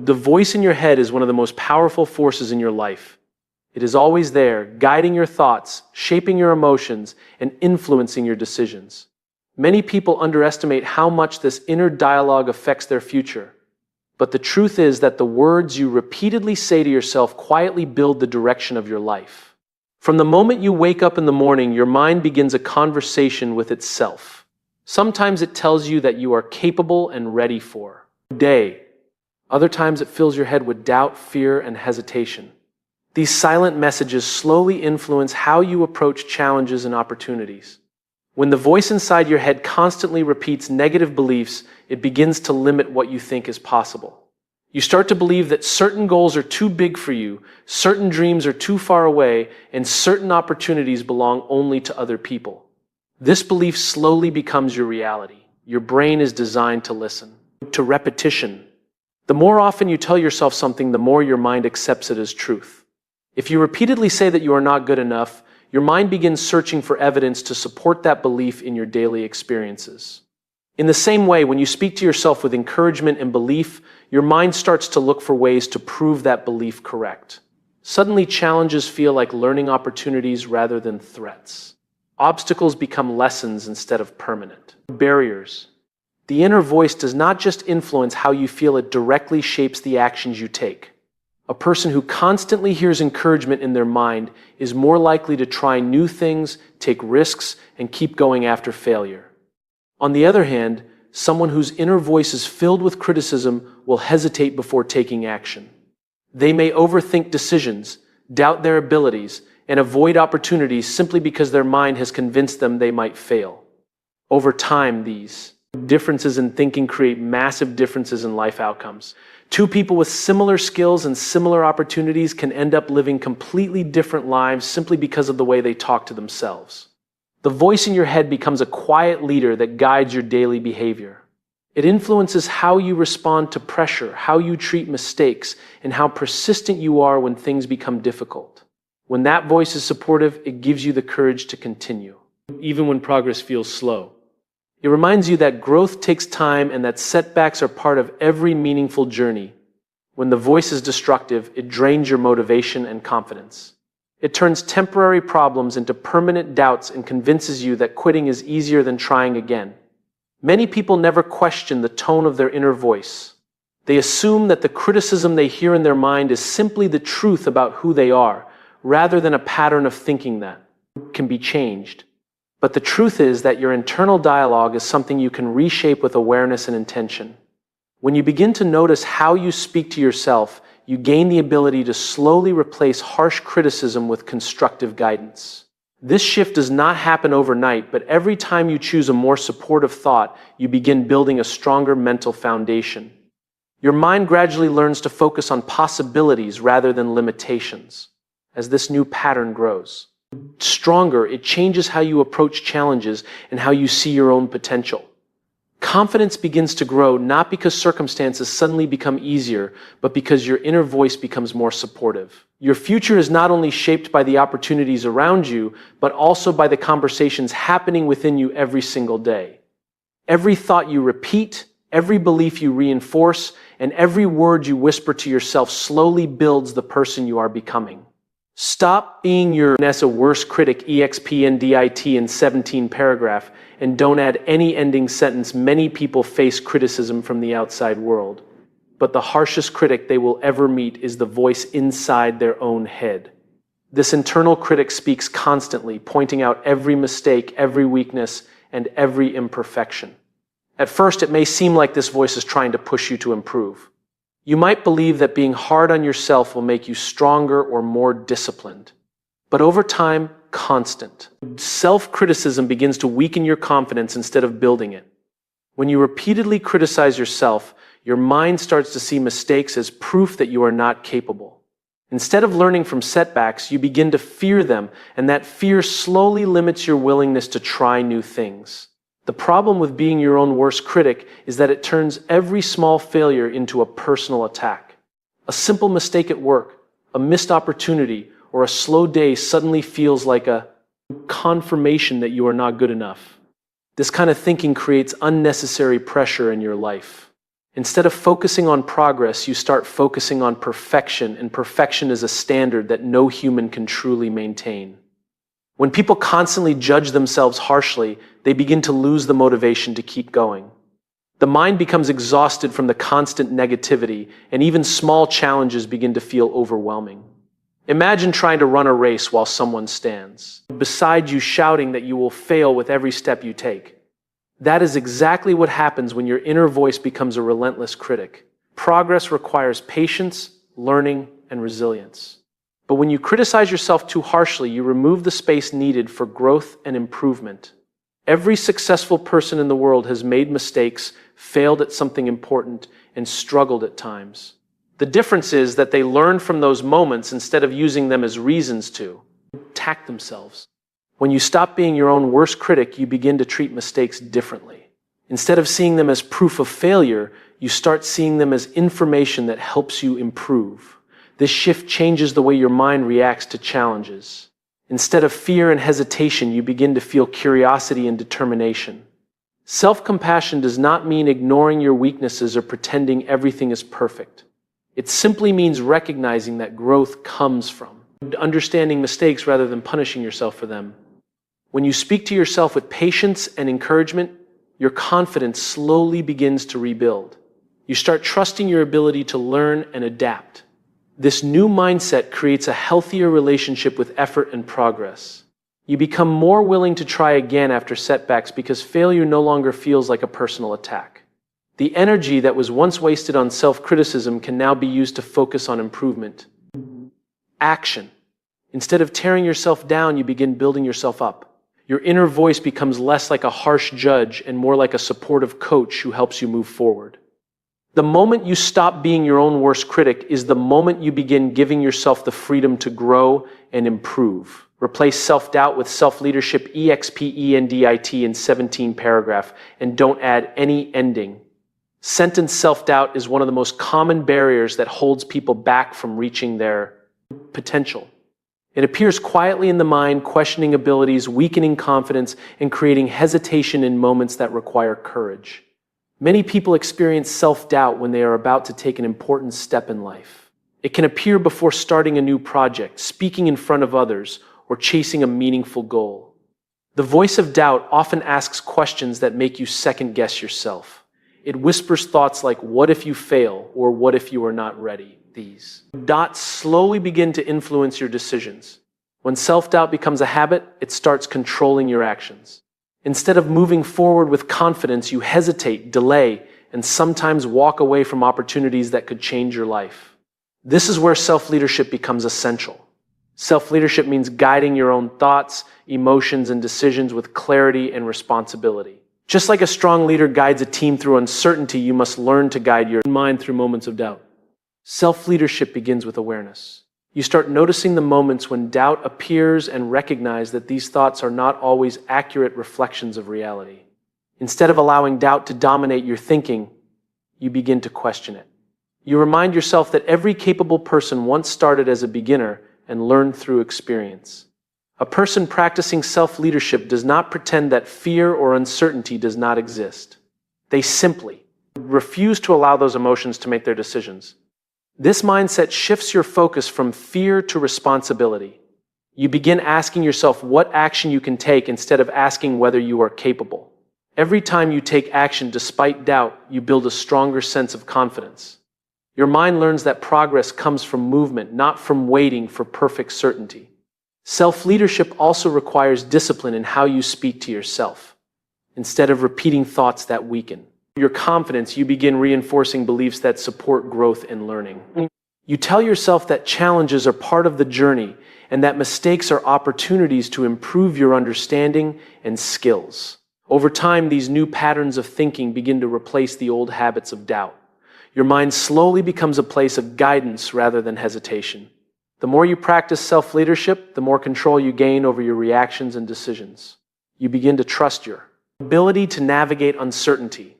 The voice in your head is one of the most powerful forces in your life. It is always there, guiding your thoughts, shaping your emotions, and influencing your decisions. Many people underestimate how much this inner dialogue affects their future. But the truth is that the words you repeatedly say to yourself quietly build the direction of your life. From the moment you wake up in the morning, your mind begins a conversation with itself. Sometimes it tells you that you are capable and ready for a day. Other times it fills your head with doubt, fear, and hesitation. These silent messages slowly influence how you approach challenges and opportunities. When the voice inside your head constantly repeats negative beliefs, it begins to limit what you think is possible. You start to believe that certain goals are too big for you, certain dreams are too far away, and certain opportunities belong only to other people. This belief slowly becomes your reality. Your brain is designed to listen. To repetition. The more often you tell yourself something, the more your mind accepts it as truth. If you repeatedly say that you are not good enough, your mind begins searching for evidence to support that belief in your daily experiences. In the same way, when you speak to yourself with encouragement and belief, your mind starts to look for ways to prove that belief correct. Suddenly, challenges feel like learning opportunities rather than threats. Obstacles become lessons instead of permanent barriers. The inner voice does not just influence how you feel, it directly shapes the actions you take. A person who constantly hears encouragement in their mind is more likely to try new things, take risks, and keep going after failure. On the other hand, someone whose inner voice is filled with criticism will hesitate before taking action. They may overthink decisions, doubt their abilities, and avoid opportunities simply because their mind has convinced them they might fail. Over time, these differences in thinking create massive differences in life outcomes. Two people with similar skills and similar opportunities can end up living completely different lives simply because of the way they talk to themselves. The voice in your head becomes a quiet leader that guides your daily behavior. It influences how you respond to pressure, how you treat mistakes, and how persistent you are when things become difficult. When that voice is supportive, it gives you the courage to continue, even when progress feels slow. It reminds you that growth takes time and that setbacks are part of every meaningful journey. When the voice is destructive, it drains your motivation and confidence. It turns temporary problems into permanent doubts and convinces you that quitting is easier than trying again. Many people never question the tone of their inner voice. They assume that the criticism they hear in their mind is simply the truth about who they are, rather than a pattern of thinking that can be changed. But the truth is that your internal dialogue is something you can reshape with awareness and intention. When you begin to notice how you speak to yourself, you gain the ability to slowly replace harsh criticism with constructive guidance. This shift does not happen overnight, but every time you choose a more supportive thought, you begin building a stronger mental foundation. Your mind gradually learns to focus on possibilities rather than limitations. As this new pattern grows stronger, it changes how you approach challenges and how you see your own potential. Confidence begins to grow not because circumstances suddenly become easier, but because your inner voice becomes more supportive. Your future is not only shaped by the opportunities around you, but also by the conversations happening within you every single day. Every thought you repeat, every belief you reinforce, and every word you whisper to yourself slowly builds the person you are becoming. Stop being your worst critic expndit in 17 paragraph and don't add any ending sentence. Many people face criticism from the outside world, but the harshest critic they will ever meet is the voice inside their own head. This internal critic speaks constantly, pointing out every mistake, every weakness, and every imperfection. At first, it may seem like this voice is trying to push you to improve. You might believe that being hard on yourself will make you stronger or more disciplined. But over time, constant self-criticism begins to weaken your confidence instead of building it. When you repeatedly criticize yourself, your mind starts to see mistakes as proof that you are not capable. Instead of learning from setbacks, you begin to fear them, and that fear slowly limits your willingness to try new things. The problem with being your own worst critic is that it turns every small failure into a personal attack. A simple mistake at work, a missed opportunity, or a slow day suddenly feels like a confirmation that you are not good enough. This kind of thinking creates unnecessary pressure in your life. Instead of focusing on progress, you start focusing on perfection, and perfection is a standard that no human can truly maintain. When people constantly judge themselves harshly, they begin to lose the motivation to keep going. The mind becomes exhausted from the constant negativity, and even small challenges begin to feel overwhelming. Imagine trying to run a race while someone stands beside you shouting that you will fail with every step you take. That is exactly what happens when your inner voice becomes a relentless critic. Progress requires patience, learning, and resilience. But when you criticize yourself too harshly, you remove the space needed for growth and improvement. Every successful person in the world has made mistakes, failed at something important, and struggled at times. The difference is that they learn from those moments instead of using them as reasons to attack themselves. When you stop being your own worst critic, you begin to treat mistakes differently. Instead of seeing them as proof of failure, you start seeing them as information that helps you improve. This shift changes the way your mind reacts to challenges. Instead of fear and hesitation, you begin to feel curiosity and determination. Self-compassion does not mean ignoring your weaknesses or pretending everything is perfect. It simply means recognizing that growth comes from understanding mistakes rather than punishing yourself for them. When you speak to yourself with patience and encouragement, your confidence slowly begins to rebuild. You start trusting your ability to learn and adapt. This new mindset creates a healthier relationship with effort and progress. You become more willing to try again after setbacks because failure no longer feels like a personal attack. The energy that was once wasted on self-criticism can now be used to focus on improvement. Action. Instead of tearing yourself down, you begin building yourself up. Your inner voice becomes less like a harsh judge and more like a supportive coach who helps you move forward. The moment you stop being your own worst critic is the moment you begin giving yourself the freedom to grow and improve. Replace self-doubt with self-leadership, EXPENDIT in 17 paragraph, and don't add any ending. Sentence self-doubt is one of the most common barriers that holds people back from reaching their potential. It appears quietly in the mind, questioning abilities, weakening confidence, and creating hesitation in moments that require courage. Many people experience self-doubt when they are about to take an important step in life. It can appear before starting a new project, speaking in front of others, or chasing a meaningful goal. The voice of doubt often asks questions that make you second-guess yourself. It whispers thoughts like, "What if you fail?" or "What if you are not ready?" These dots slowly begin to influence your decisions. When self-doubt becomes a habit, it starts controlling your actions. Instead of moving forward with confidence, you hesitate, delay, and sometimes walk away from opportunities that could change your life. This is where self-leadership becomes essential. Self-leadership means guiding your own thoughts, emotions, and decisions with clarity and responsibility. Just like a strong leader guides a team through uncertainty, you must learn to guide your mind through moments of doubt. Self-leadership begins with awareness. You start noticing the moments when doubt appears and recognize that these thoughts are not always accurate reflections of reality. Instead of allowing doubt to dominate your thinking, you begin to question it. You remind yourself that every capable person once started as a beginner and learned through experience. A person practicing self-leadership does not pretend that fear or uncertainty does not exist. They simply refuse to allow those emotions to make their decisions. This mindset shifts your focus from fear to responsibility. You begin asking yourself what action you can take instead of asking whether you are capable. Every time you take action despite doubt, you build a stronger sense of confidence. Your mind learns that progress comes from movement, not from waiting for perfect certainty. Self-leadership also requires discipline in how you speak to yourself. Instead of repeating thoughts that weaken your confidence, you begin reinforcing beliefs that support growth and learning. You tell yourself that challenges are part of the journey and that mistakes are opportunities to improve your understanding and skills. Over time, these new patterns of thinking begin to replace the old habits of doubt. Your mind slowly becomes a place of guidance rather than hesitation. The more you practice self-leadership, the more control you gain over your reactions and decisions. You begin to trust your ability to navigate uncertainty.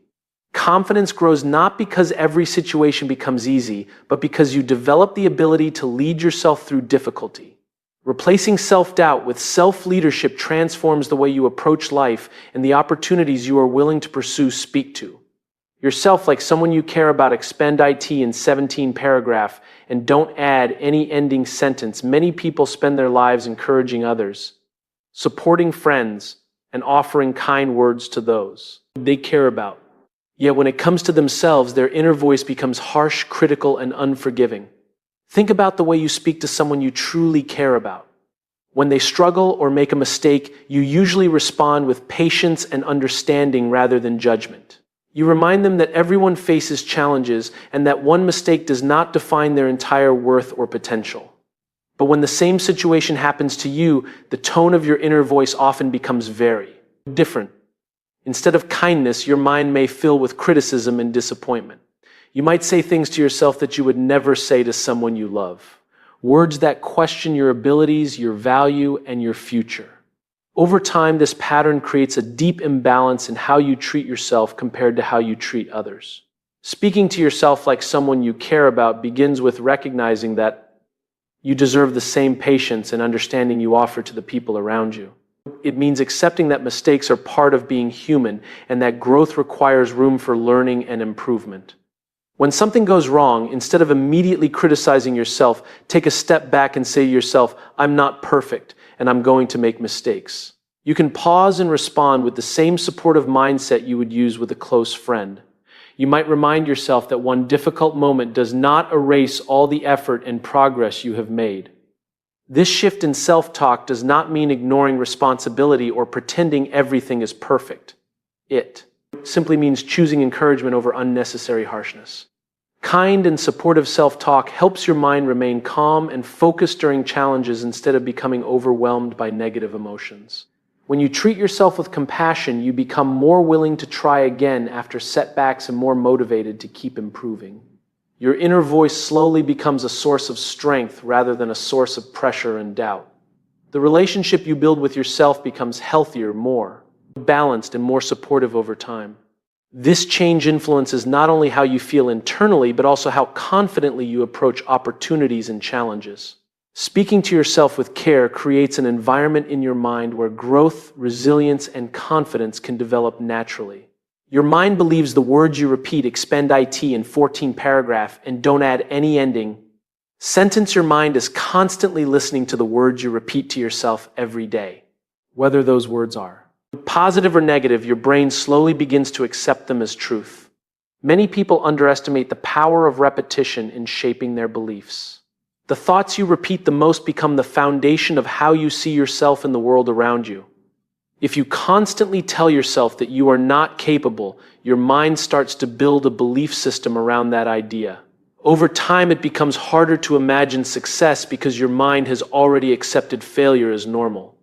Confidence grows not because every situation becomes easy, but because you develop the ability to lead yourself through difficulty. Replacing self-doubt with self-leadership transforms the way you approach life and the opportunities you are willing to pursue speak to. Yourself like someone you care about, expend IT in 17 paragraph, and don't add any ending sentence. Many people spend their lives encouraging others, supporting friends, and offering kind words to those they care about. Yet when it comes to themselves, their inner voice becomes harsh, critical, and unforgiving. Think about the way you speak to someone you truly care about. When they struggle or make a mistake, you usually respond with patience and understanding rather than judgment. You remind them that everyone faces challenges and that one mistake does not define their entire worth or potential. But when the same situation happens to you, the tone of your inner voice often becomes very different. Instead of kindness, your mind may fill with criticism and disappointment. You might say things to yourself that you would never say to someone you love. Words that question your abilities, your value, and your future. Over time, this pattern creates a deep imbalance in how you treat yourself compared to how you treat others. Speaking to yourself like someone you care about begins with recognizing that you deserve the same patience and understanding you offer to the people around you. It means accepting that mistakes are part of being human and that growth requires room for learning and improvement. When something goes wrong, instead of immediately criticizing yourself, take a step back and say to yourself, "I'm not perfect, and I'm going to make mistakes." You can pause and respond with the same supportive mindset you would use with a close friend. You might remind yourself that one difficult moment does not erase all the effort and progress you have made. This shift in self-talk does not mean ignoring responsibility or pretending everything is perfect. It simply means choosing encouragement over unnecessary harshness. Kind and supportive self-talk helps your mind remain calm and focused during challenges instead of becoming overwhelmed by negative emotions. When you treat yourself with compassion, you become more willing to try again after setbacks and more motivated to keep improving. Your inner voice slowly becomes a source of strength rather than a source of pressure and doubt. The relationship you build with yourself becomes healthier, more balanced, and more supportive over time. This change influences not only how you feel internally, but also how confidently you approach opportunities and challenges. Speaking to yourself with care creates an environment in your mind where growth, resilience, and confidence can develop naturally. Your mind believes the words you repeat, expend IT in 14 paragraph, and don't add any ending. Sentence your mind is constantly listening to the words you repeat to yourself every day, whether those words are positive or negative. Your brain slowly begins to accept them as truth. Many people underestimate the power of repetition in shaping their beliefs. The thoughts you repeat the most become the foundation of how you see yourself in the world around you. If you constantly tell yourself that you are not capable, your mind starts to build a belief system around that idea. Over time, it becomes harder to imagine success because your mind has already accepted failure as normal.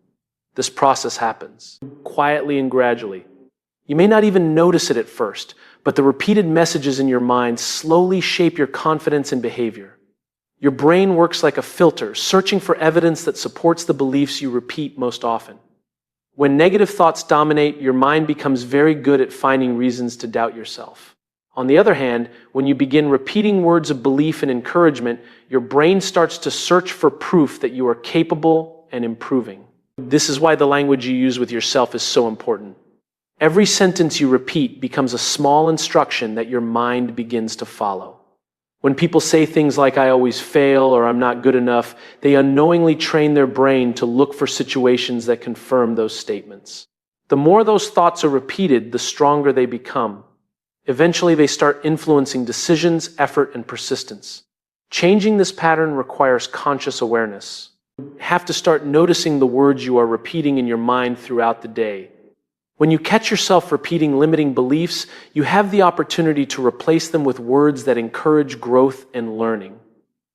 This process happens quietly and gradually. You may not even notice it at first, but the repeated messages in your mind slowly shape your confidence and behavior. Your brain works like a filter, searching for evidence that supports the beliefs you repeat most often. When negative thoughts dominate, your mind becomes very good at finding reasons to doubt yourself. On the other hand, when you begin repeating words of belief and encouragement, your brain starts to search for proof that you are capable and improving. This is why the language you use with yourself is so important. Every sentence you repeat becomes a small instruction that your mind begins to follow. When people say things like, "I always fail," or "I'm not good enough," they unknowingly train their brain to look for situations that confirm those statements. The more those thoughts are repeated, the stronger they become. Eventually, they start influencing decisions, effort, and persistence. Changing this pattern requires conscious awareness. You have to start noticing the words you are repeating in your mind throughout the day. When you catch yourself repeating limiting beliefs, you have the opportunity to replace them with words that encourage growth and learning.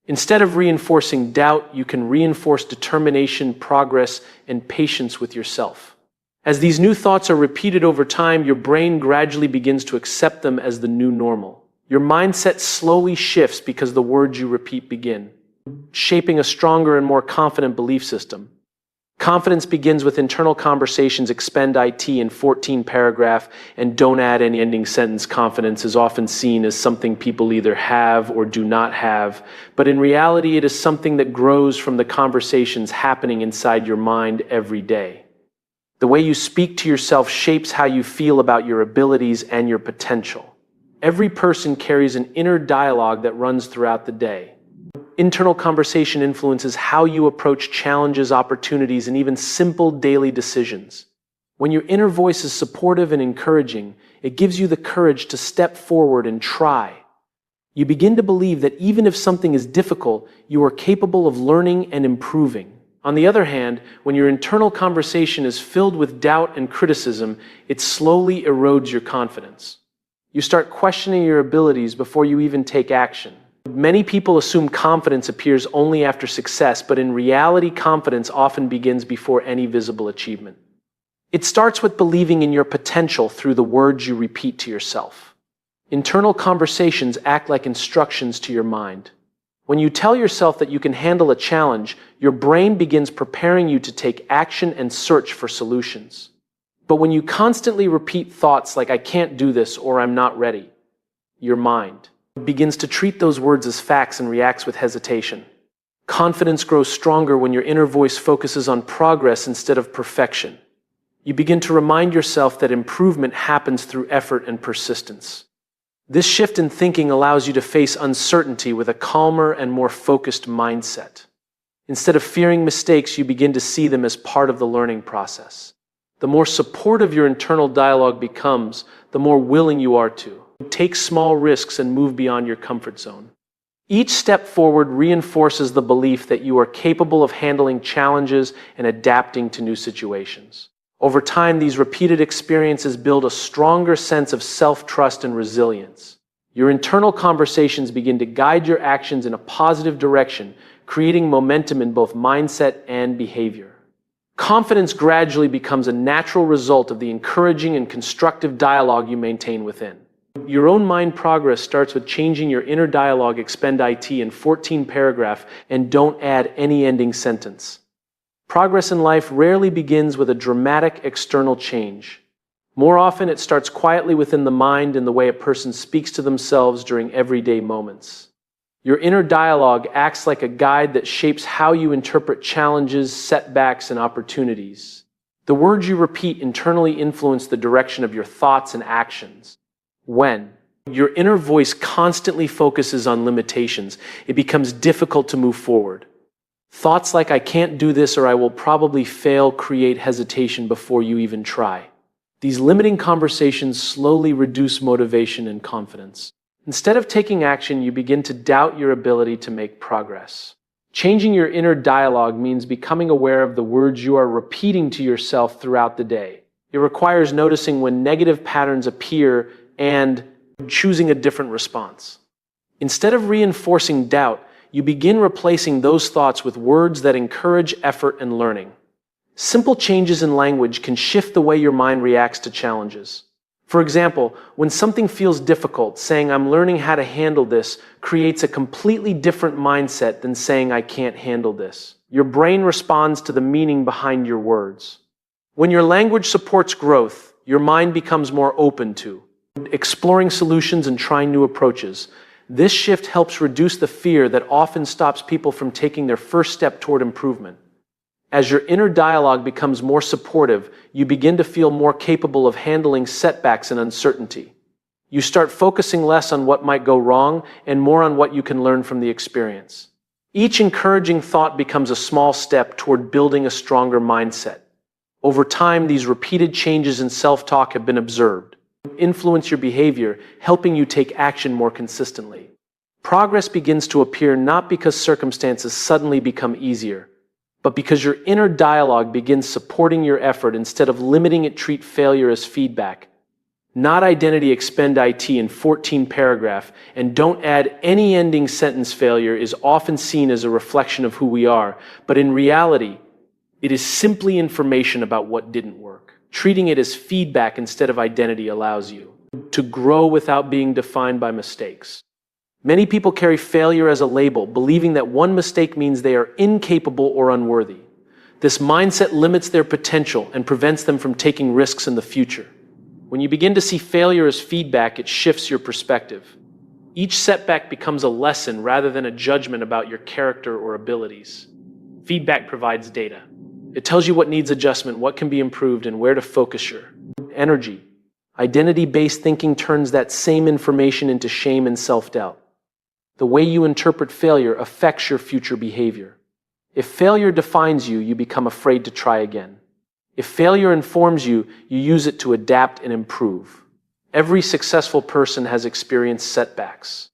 Instead of reinforcing doubt, you can reinforce determination, progress, and patience with yourself. As these new thoughts are repeated over time, your brain gradually begins to accept them as the new normal. Your mindset slowly shifts because the words you repeat begin shaping a stronger and more confident belief system. Confidence begins with internal conversations, expend IT in 14 paragraph, and don't add any ending sentence. Confidence is often seen as something people either have or do not have, but in reality it is something that grows from the conversations happening inside your mind every day. The way you speak to yourself shapes how you feel about your abilities and your potential. Every person carries an inner dialogue that runs throughout the day. Internal conversation influences how you approach challenges, opportunities, and even simple daily decisions. When your inner voice is supportive and encouraging, it gives you the courage to step forward and try. You begin to believe that even if something is difficult, you are capable of learning and improving. On the other hand, when your internal conversation is filled with doubt and criticism, it slowly erodes your confidence. You start questioning your abilities before you even take action. Many people assume confidence appears only after success, but in reality, confidence often begins before any visible achievement. It starts with believing in your potential through the words you repeat to yourself. Internal conversations act like instructions to your mind. When you tell yourself that you can handle a challenge, your brain begins preparing you to take action and search for solutions. But when you constantly repeat thoughts like "I can't do this" or "I'm not ready," your mind begins to treat those words as facts and reacts with hesitation. Confidence grows stronger when your inner voice focuses on progress instead of perfection. You begin to remind yourself that improvement happens through effort and persistence. This shift in thinking allows you to face uncertainty with a calmer and more focused mindset. Instead of fearing mistakes, you begin to see them as part of the learning process. The more supportive your internal dialogue becomes, the more willing you are to take small risks and move beyond your comfort zone. Each step forward reinforces the belief that you are capable of handling challenges and adapting to new situations. Over time, these repeated experiences build a stronger sense of self-trust and resilience. Your internal conversations begin to guide your actions in a positive direction, creating momentum in both mindset and behavior. Confidence gradually becomes a natural result of the encouraging and constructive dialogue you maintain within. Your own mind progress starts with changing your inner dialogue. Expend it in 14 paragraph and don't add any ending sentence. Progress in life rarely begins with a dramatic external change. More often, it starts quietly within the mind in the way a person speaks to themselves during everyday moments. Your inner dialogue acts like a guide that shapes how you interpret challenges, setbacks, and opportunities. The words you repeat internally influence the direction of your thoughts and actions. When your inner voice constantly focuses on limitations, it becomes difficult to move forward. Thoughts like "I can't do this" or "I will probably fail" create hesitation before you even try. These limiting conversations slowly reduce motivation and confidence. Instead of taking action, you begin to doubt your ability to make progress. Changing your inner dialogue means becoming aware of the words you are repeating to yourself throughout the day. It requires noticing when negative patterns appear and choosing a different response. Instead of reinforcing doubt, you begin replacing those thoughts with words that encourage effort and learning. Simple changes in language can shift the way your mind reacts to challenges. For example, when something feels difficult, saying "I'm learning how to handle this" creates a completely different mindset than saying "I can't handle this." Your brain responds to the meaning behind your words. When your language supports growth, your mind becomes more open to exploring solutions and trying new approaches. This shift helps reduce the fear that often stops people from taking their first step toward improvement. As your inner dialogue becomes more supportive, you begin to feel more capable of handling setbacks and uncertainty. You start focusing less on what might go wrong and more on what you can learn from the experience. Each encouraging thought becomes a small step toward building a stronger mindset. Over time, these repeated changes in self-talk have been observed. Influence your behavior, helping you take action more consistently. Progress begins to appear not because circumstances suddenly become easier, but because your inner dialogue begins supporting your effort instead of limiting it. Treat failure as feedback, not identity. Expend it in 14 paragraph and don't add any ending sentence. Failure is often seen as a reflection of who we are, but in reality, it is simply information about what didn't work. Treating it as feedback instead of identity allows you to grow without being defined by mistakes. Many people carry failure as a label, believing that one mistake means they are incapable or unworthy. This mindset limits their potential and prevents them from taking risks in the future. When you begin to see failure as feedback, it shifts your perspective. Each setback becomes a lesson rather than a judgment about your character or abilities. Feedback provides data. It tells you what needs adjustment, what can be improved, and where to focus your energy. Identity-based thinking turns that same information into shame and self-doubt. The way you interpret failure affects your future behavior. If failure defines you, you become afraid to try again. If failure informs you, you use it to adapt and improve. Every successful person has experienced setbacks.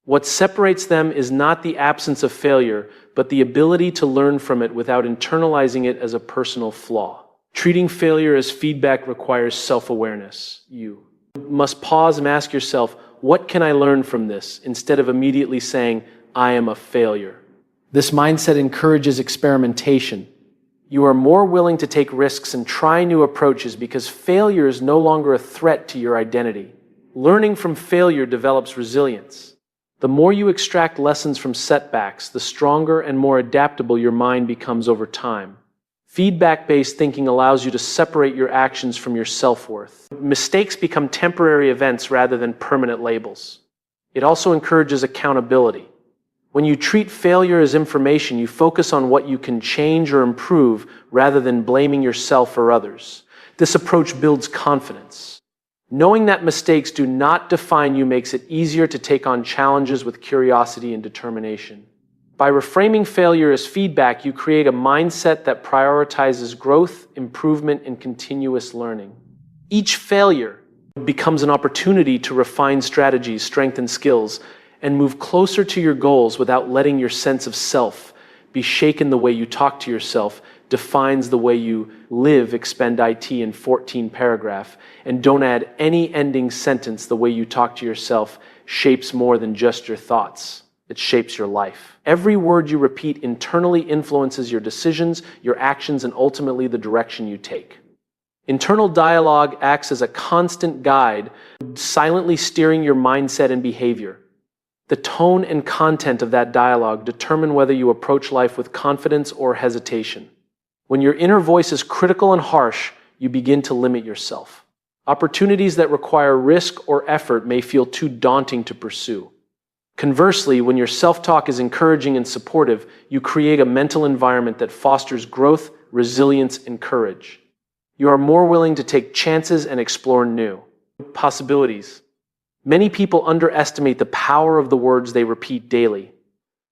What separates them is not the absence of failure, but the ability to learn from it without internalizing it as a personal flaw. Treating failure as feedback requires self-awareness. You must pause and ask yourself, what can I learn from this, instead of immediately saying, I am a failure. This mindset encourages experimentation. You are more willing to take risks and try new approaches because failure is no longer a threat to your identity. Learning from failure develops resilience. The more you extract lessons from setbacks, the stronger and more adaptable your mind becomes over time. Feedback-based thinking allows you to separate your actions from your self-worth. Mistakes become temporary events rather than permanent labels. It also encourages accountability. When you treat failure as information, you focus on what you can change or improve rather than blaming yourself or others. This approach builds confidence. Knowing that mistakes do not define you makes it easier to take on challenges with curiosity and determination. By reframing failure as feedback, you create a mindset that prioritizes growth, improvement, and continuous learning. Each failure becomes an opportunity to refine strategies, strengthen skills, and move closer to your goals without letting your sense of self be shaken. The way you talk to yourself defines the way you live. Expend IT in 14 paragraph, and don't add any ending sentence. The way you talk to yourself shapes more than just your thoughts. It shapes your life. Every word you repeat internally influences your decisions, your actions, and ultimately the direction you take. Internal dialogue acts as a constant guide, silently steering your mindset and behavior. The tone and content of that dialogue determine whether you approach life with confidence or hesitation. When your inner voice is critical and harsh, you begin to limit yourself. Opportunities that require risk or effort may feel too daunting to pursue. Conversely, when your self-talk is encouraging and supportive, you create a mental environment that fosters growth, resilience, and courage. You are more willing to take chances and explore new possibilities. Many people underestimate the power of the words they repeat daily.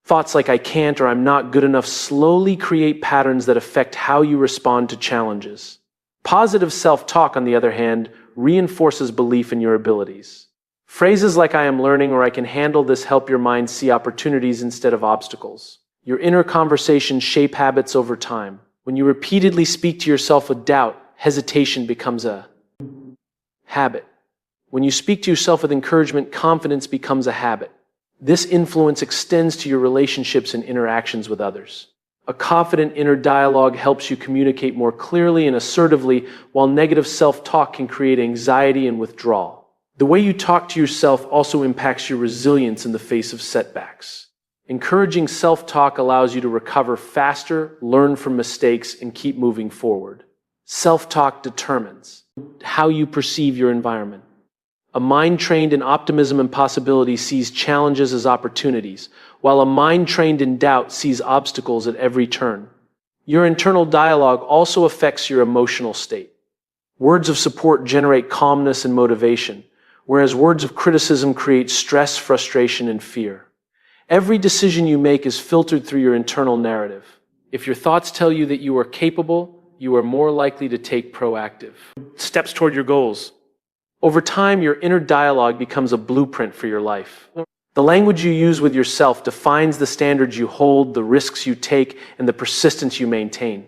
Thoughts like "I can't" or "I'm not good enough" slowly create patterns that affect how you respond to challenges. Positive self-talk, on the other hand, reinforces belief in your abilities. Phrases like "I am learning" or "I can handle this" help your mind see opportunities instead of obstacles. Your inner conversations shape habits over time. When you repeatedly speak to yourself with doubt, hesitation becomes a habit. When you speak to yourself with encouragement, confidence becomes a habit. This influence extends to your relationships and interactions with others. A confident inner dialogue helps you communicate more clearly and assertively, while negative self-talk can create anxiety and withdrawal. The way you talk to yourself also impacts your resilience in the face of setbacks. Encouraging self-talk allows you to recover faster, learn from mistakes, and keep moving forward. Self-talk determines how you perceive your environment. A mind trained in optimism and possibility sees challenges as opportunities, while a mind trained in doubt sees obstacles at every turn. Your internal dialogue also affects your emotional state. Words of support generate calmness and motivation, whereas words of criticism create stress, frustration, and fear. Every decision you make is filtered through your internal narrative. If your thoughts tell you that you are capable, you are more likely to take proactive steps toward your goals. Over time, your inner dialogue becomes a blueprint for your life. The language you use with yourself defines the standards you hold, the risks you take, and the persistence you maintain.